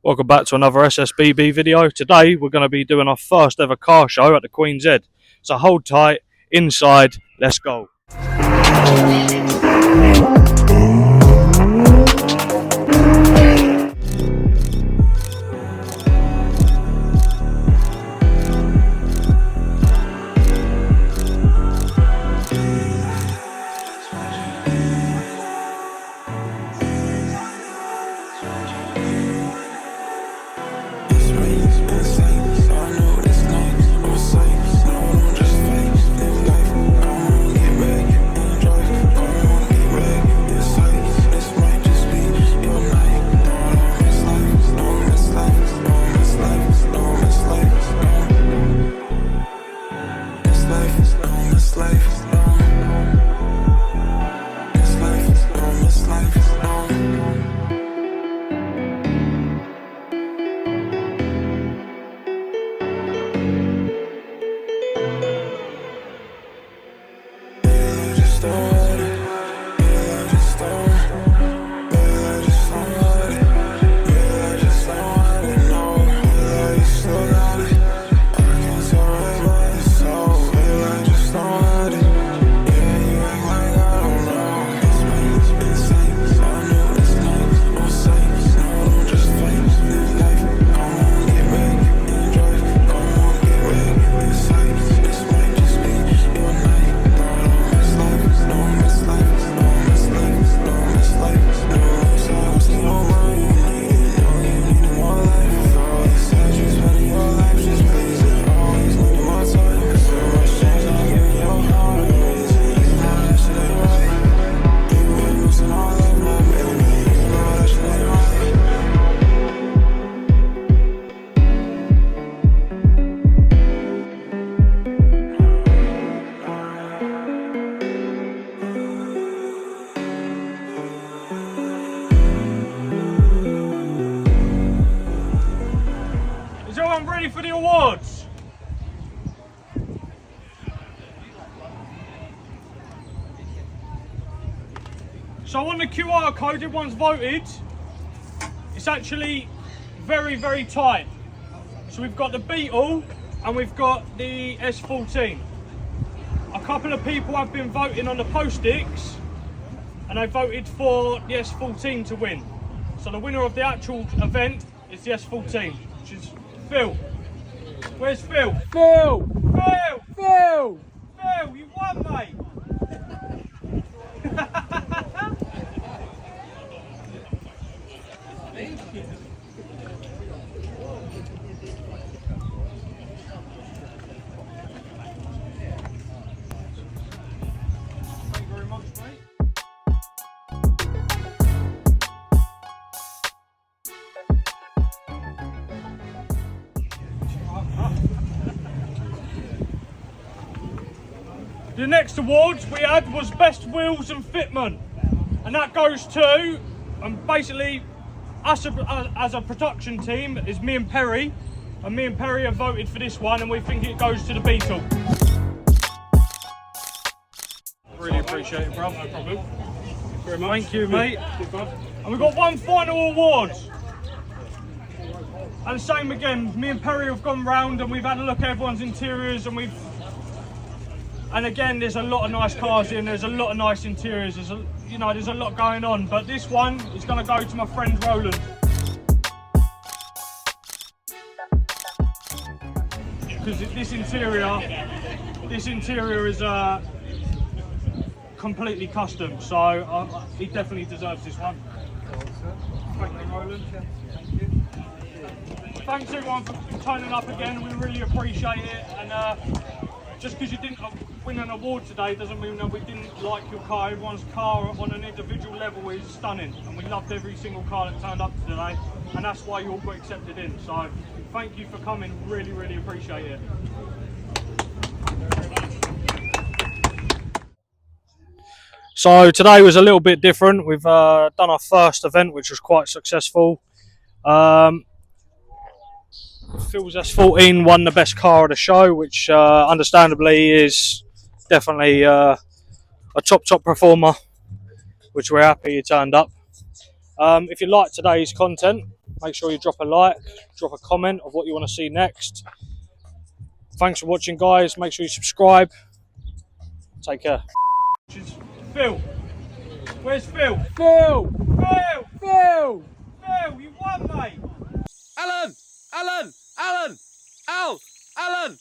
Welcome back to another SSBB video. Today we're going to be doing our first ever car show at the Queen's Head. So hold tight, inside, let's go. Is everyone ready for the awards? So on the QR code, everyone's voted. It's actually very, very tight. So we've got the Beetle and we've got the S14. A couple of people have been voting on the post-its and they voted for the S14 to win. So the winner of the actual event is the S14, which is Phil. Where's Phil? Phil! Phil! Phil! Phil, you won, mate! Thank you very much, mate. The next awards we had was Best Wheels and Fitment, and that goes to, basically, us as a production team is me and Perry have voted for this one, and we think it goes to the Beetle. Really appreciate it, bro. No problem. Very much. Thank you, mate. And we've got one final award. And same again, me and Perry have gone round and we've had a look at everyone's interiors, and again, there's a lot of nice cars in, there's a lot of nice interiors, there's a lot going on, but this one is going to go to my friend Roland. Because this interior is completely custom, so he definitely deserves this one. Thank you, Roland. Thanks everyone for turning up again, we really appreciate it, and just because you didn't win an award today doesn't mean that we didn't like your car. Everyone's car on an individual level is stunning, and we loved every single car that turned up today, and that's why you all got accepted in. So thank you for coming, really, really appreciate it. So today was a little bit different. We've done our first event, which was quite successful. Phil's S14 won the best car of the show, which understandably is definitely a top performer, which we're happy he turned up. If you like today's content, Make sure you drop a like, drop a comment of what you want to see next. Thanks for watching, guys. Make sure you subscribe. Take care. Phil. Where's Phil? Phil! Phil! Phil!